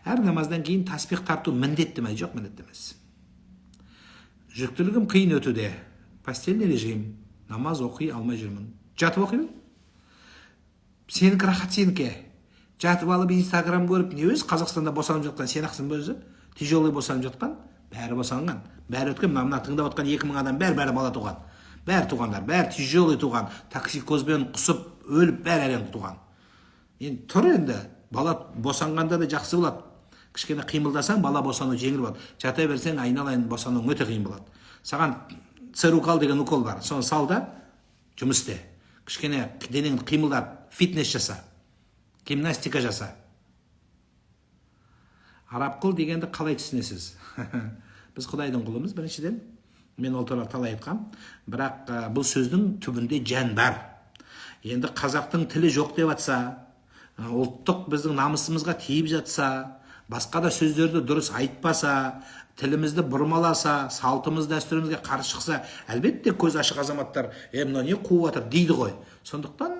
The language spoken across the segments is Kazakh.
Әр намаздан кейін таспих тарту міндетті ме? Жоқ, міндетті емес. Жүктілігім қиын өтуде. Постельный режим. Намаз оқи алмай жүрмін. Жатып оқимын. Сенікі рахат, сенікі. Жатып алып Инстаграм көріп, не өзі Қазақстанда босанып жатқан сен ақсың ба өзі? Тяжелый босанып жатқан, бәрі босанған. Бәрі өткен, мына тыңдап отқан 2000 адам бәрі бала туған. Бәрі туғандар, бәрі тяжелый туған. Токсикозбен құсып, өліп, бәрі әрең туған. Енді тұр енді, бала босанғанда да жақсы болады. Кішкене қимылдасаң, бала босану жеңіл болады. Жата берсең, айналайын босану өте қиын болады. Саған церукал деген укол бар. Соны сал да, жұмыс істе. Кішкене денеңді қимылдап, фитнес жаса. Гимнастика жаса. Араб қыл дегенді қалай түсінесіз? Біз Құдайдың құлымыз біріншіден. Мен ол туралы талай айтқам. Бірақ бұл сөздің түбінде жан бар. Енді қазақтың тілі жоқ деп жатса, ұлттық біздің намысымызға тиіп жатса, басқа да сөздерді дұрыс айтпаса, тілімізді бұрмаласа, салтымыз дәстүрімізге қарсы шықса, әлбетте көз ашық азаматтар, мынау не қуып жатыр дейді ғой. Сондықтан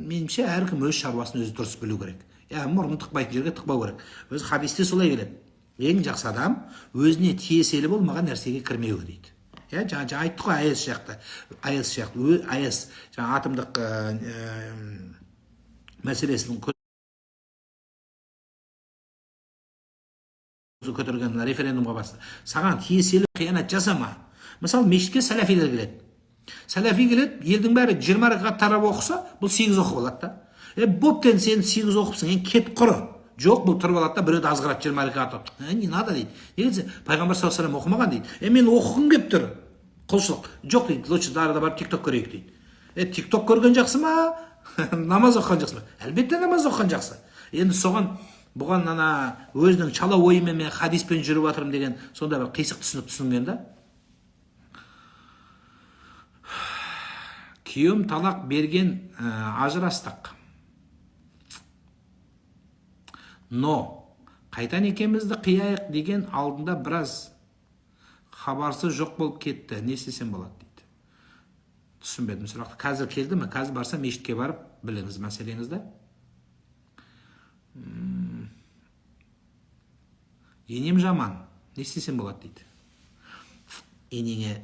меніңше әркім өз шаруасын өзі дұрыс білу керек. Мұрнын тықпайтын жерге тықпау керек. Өзі хадисте солай келеді. Ең жақсы адам өзіне тиесілі болмаған нәрсеге кірмеуі дейді. Жаңа айттық қой аяз сияқты. Аяз жаңа атомдық мәселесінің көтерген референдумға басты. Саған тиесілі қиянат жасама. Мысалы, мешітке сәләфилер келеді. Сәләфи келеді, елдің бәрі 20 ракат тарап оқыса, бұл 8 оқып алады да. Боптен сен 8 оқыпсың, кет құры. Жоқ, бұл тұрып алады да, біреуді азғырат 20 ракат оқып. Не надо дейді. Негізі пайғамбар саллаллаху алейхи оқымаған дейді. Мен оқығым келіп тұр. Құлшылық. Жоқ дейді, лучше дарыда барып тикток көрейік дейді. Тикток көрген жақсы ма? Намаз оқыған жақсы ма? Әлбетте намаз оқыған жақсы. Енді соған бұған өзінің чала ойымен мен хадиспен жүріп жатырмын деген сонда бір қисық түсінген да. Күйеуім талақ берген, ажырастық. Но қайтан екеумізді қияйық деген алдында біраз хабарсыз жоқ болып кетті. Не істесем болады дейді. Түсінбедім сұрақты. Қазір келді ме? Қазір барса мешітке барып біліңіз мәселеңізді. Енем жаман. Не істесем болады дейді. Енеңе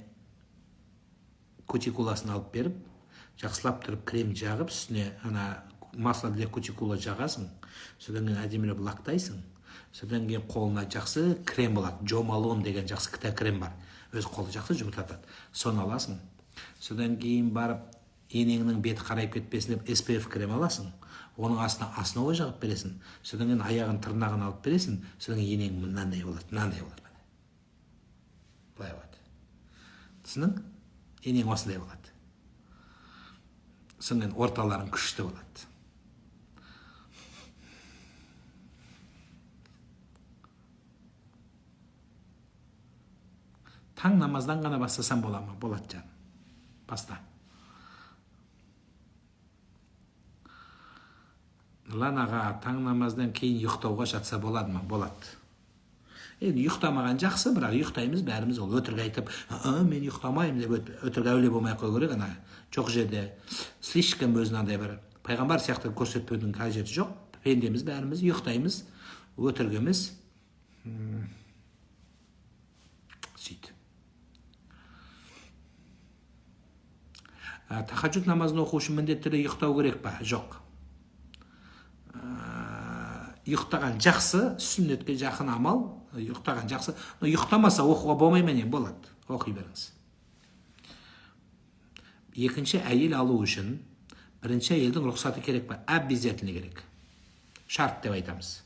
кутикуласын алып беріп, жақсылап тұрып крем жағып, үстіне масло для кутикула жағасың. Содан кейін әдемілеп лақтайсың. Содан кейін қолына жақсы крем болады. Джомалон деген жақсы кіта крем бар. Өз қолы жақсы жұмыртатады. Соны аласың. Содан кейін барып, енеңнің беті қарайып кетпесін деп SPF крем аласың. Оның астына основа жағып бересің. Содан кейін аяғын тырнағын алып бересің. Содан кейін енең мынандай болады, мынандай болады. Былай болады. Түсінің? Енең осындай болады. Содан кейін орталарың күшті болады. Таң намаздан ғана бастасам бола ма? Болады жаным. Баста. Нұрлан аға, таң намаздан кейін ұйықтауға жатса болады ма? Болады. Енді ұйықтамаған жақсы, бірақ ұйықтаймыз бәріміз, ол өтірік айтып, мен ұйықтамаймын деп өтірік әулие болмай қою керек, жоқ жерде слишком өзінандай бір пайғамбар сияқты көрсетпеудің қажеті жоқ. Пендеміз бәріміз ұйықтаймыз, өтірік емес. Сөйт. Тахаджуд намазын оқу үшін міндетті түрде ұйықтау керек па? Жоқ. Ұйықтаған жақсы, сүннетке жақын амал, ұйықтаған жақсы. Ұйықтамаса оқуға болмай ма не? Болады. Оқи беріңіз. Екінші әйел алу үшін бірінші әйелдің рұқсаты керек па? Обязательно керек. Шарт деп айтамыз.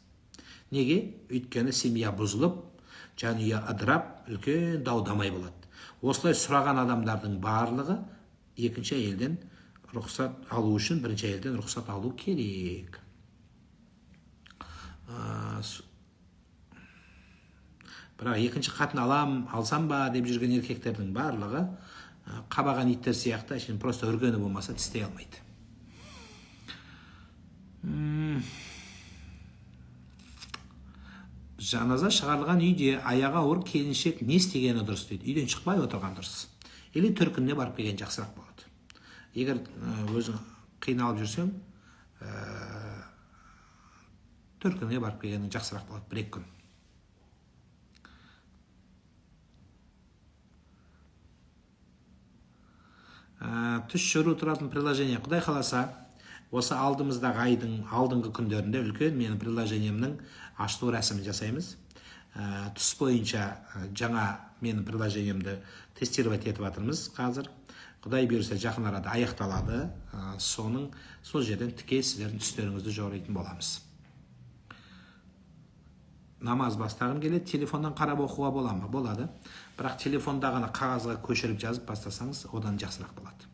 Неге? Өйткені семья бұзылып, жанұя ыдырап, үлкен дау-дамай болады. Осылай сұраған адамдардың барлығы екінші әйелден рұқсат алу үшін бірінші әйелден рұқсат алу керек. Бірақ екінші қатын алсам ба деп жүрген еркектердің барлығы қабаған иттер сияқты, просто үргені болмаса тістей алмайды. Жаназа шығарылған үйде аяғы ауыр келіншек не істегені дұрыс дейді. Үйден шықпай отырған дұрыс. Или төркініне барып келген жақсырақ болады. Егер өзің қиналып жүрсең, 4 күнге барып келгенің жақсырақ болады, 1-2 күн. Түс жүру тұратын приложение, Құдай қаласа, осы алдымыздағы айдың алдыңғы күндерінде үлкен менің приложениемнің ашылу рәсімін жасаймыз. Түс бойынша жаңа менің приложениемді тестировать етіп жатырмыз қазір. Құдай бұйырса жақын арада аяқталады. Сол жерден тіке сіздердің түстеріңізді жоритын боламыз. Намаз бастағым келеді, телефоннан қарап оқуға бола ма? Болады. Бірақ телефондағыны қағазға көшіріп жазып бастасаңыз, одан жақсырақ болады.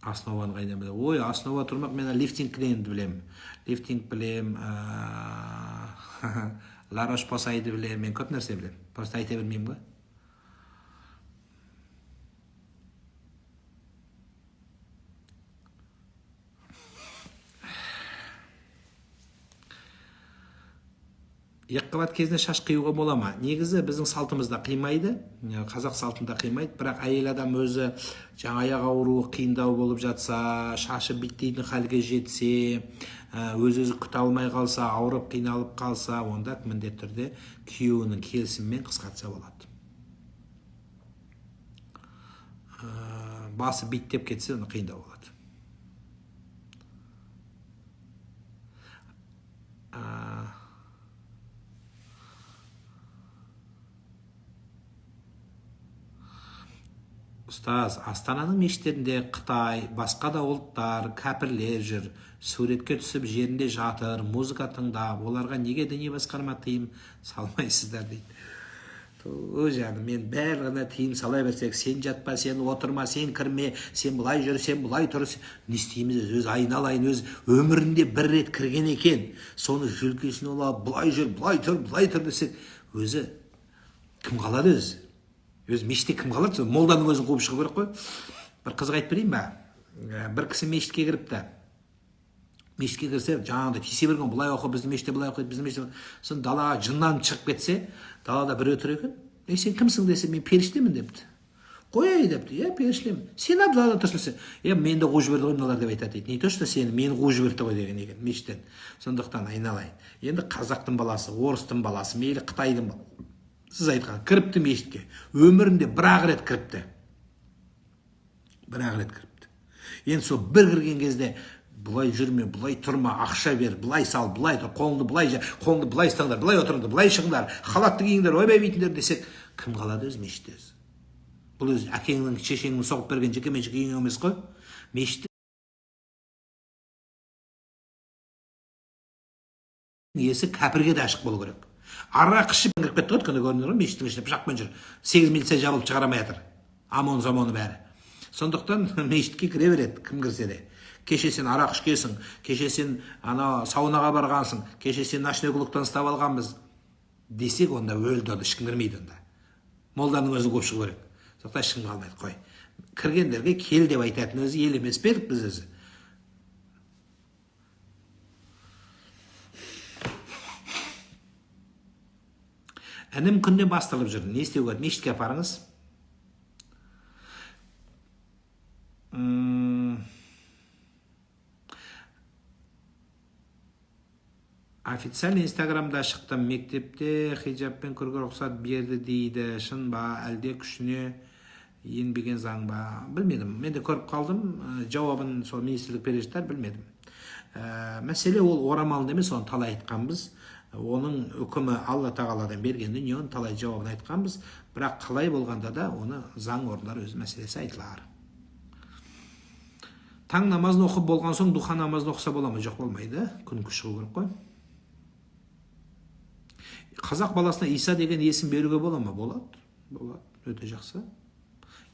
Основаны қайдан білем? Ой, основа тұрмақ, мен лифтинг клиентті білем. Лифтинг білем, Ларош Посайды білем, мен көп нәрсе білем. Просто айта бермеймін ғой. Екіқабат кезінде шаш қиюға бола ма? Негізі біздің салтымызда қимайды, қазақ салтында қимайды, бірақ әйел адам өзі жаңа аяқ ауруы қиындау болып жатса, шашы бітпейтін халге жетсе, өзі күте алмай қалса, ауырып қиналып қалса, онда міндетті түрде күйеуінің келісімімен қысқартса болады. Басы биттеп кетсе, оны қиындау болады. Ұстаз, Астананың мешіттерінде Қытай, басқа да ұлттар, кәпірлер жүр, суретке түсіп жерінде жатыр, музыка тыңдап, оларға неге діни басқарма тыйым салмайсыздар дейді. Жаным, мен бәріне тыйым сала берсек, сен жатпа, сен отырма, сен кірме, сен бұлай жүр, сен бұлай тұр, не істейміз? Өз айналайын, өз өмірінде бір рет кірген екен, соны жүлкесін олап, бұлай жүр, бұлай тұр десек, өзі кім қалады өзі? Өз мешітте кім қалады? Молданың өзін қуып шығу керек қой. Бір қызық айтып берейін ба? Бір кісі мешітке кіріпті. Мешітке кірсе, жаңағыда тисе берген, бұлай оқы, біздің мешітте бұлай оқиды, біздің мешітте. Сосын далаға жыннан шығып кетсе, далада бір өтір екен. Сен кімсің десе, мен періштемін депті. Қой депті, періштемін. Сен далада тұрсың, мені де қуып жіберді ғой мыналар деп айтады дейді. Не то, что сені мені қуып жіберді ғой деген екен мешіттен. Сондықтан айналайын. Енді қазақтың баласы, орыстың баласы, мейлі Қытайдың баласы. Сіз айтқан, кіріпті мешітке. Өмірінде бір-ақ рет кіріпті. Енді сол бір кірген кезде, бұлай жүрме, бұлай тұрма, ақша бер, бұлай сал, бұлай тұр, қолыңды бұлай ұстаңдар, бұлай отырыңдар, бұлай шығыңдар, халатты киіңдер, ойбай бүйтіңдер десек, кім қалады өз мешітте өзі? Бұл өзі әкеңнің, шешеңнің соғып берген жекеменшік үйің емес қой. Мешітте иесі кәпірге де ашық болу керек. Арақ ішіп кіріп кетті ғой, күні көрінді ғой, мешіттің ішіне пышақпен жүр. 8 милиция жабылып шығарамай жатыр. Амон-замоны бәрі. Сондықтан мешітке кіре береді, кім кірсе де. Кеше сен арақ ішкесің, кеше сен саунаға барғансың, кеше сен ночной клубтан ұстап алғанбыз десек, онда өлді, ешкім кірмейді онда. Молданың өзін қуып шығу керек. Сондықтан ешкім қалмайды, қой. Кіргендерге кел деп айтатын өзі ел емес пе едік біз өзі. Інім күнде бастырылып жүр. Не істеу керек? Мешітке апарыңыз. Официальный инстаграмда шықтым. Мектепте хиджабпен көруге рұқсат берді дейді. Шын ба, әлде күшіне енбеген заң ба? Білмедім. Мен де көріп қалдым. Жауабын сол министрлік бере жатар, білмедім. Мәселе ол орамалында емес, оны талай айтқанбыз. Оның үкімі Алла тағаладан берген дүниенің талай жауабын айтқанбыз, бірақ қалай болғанда да оны заң орындар өз мәселесі айтылар. Таң намазын оқып болған соң духа намазын оқыса бола ма? Жоқ, болмайды. Күн шығу керек қой. Қазақ баласына Иса деген есім беруге бола ма? Болады. Өте жақсы.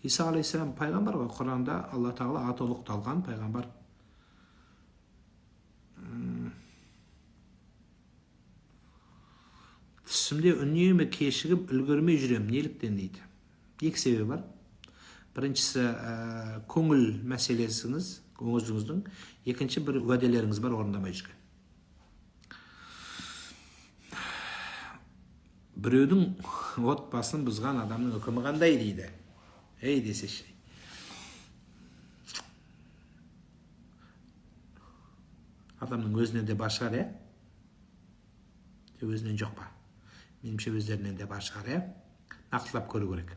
Иса алейхиссалам пайғамбар ғой. Құранда Алла тағала аты ұлықталған пайғамбар. Түсімде үнемі кешігіп үлгермей жүрем, неліктен дейді. Екі себебі бар. Біріншісі көңіл мәселесіңіз, өзіңіздің. Екінші бір уәделеріңіз бар, орындамай жүрген. Біреудің отбасын бұзған адамның үкімі қандай дейді. ей десеші. Адамның өзінен де бар шығар, өзінен жоқ па? Меніңше өздерінен де бар шығар, нақтылап көру керек.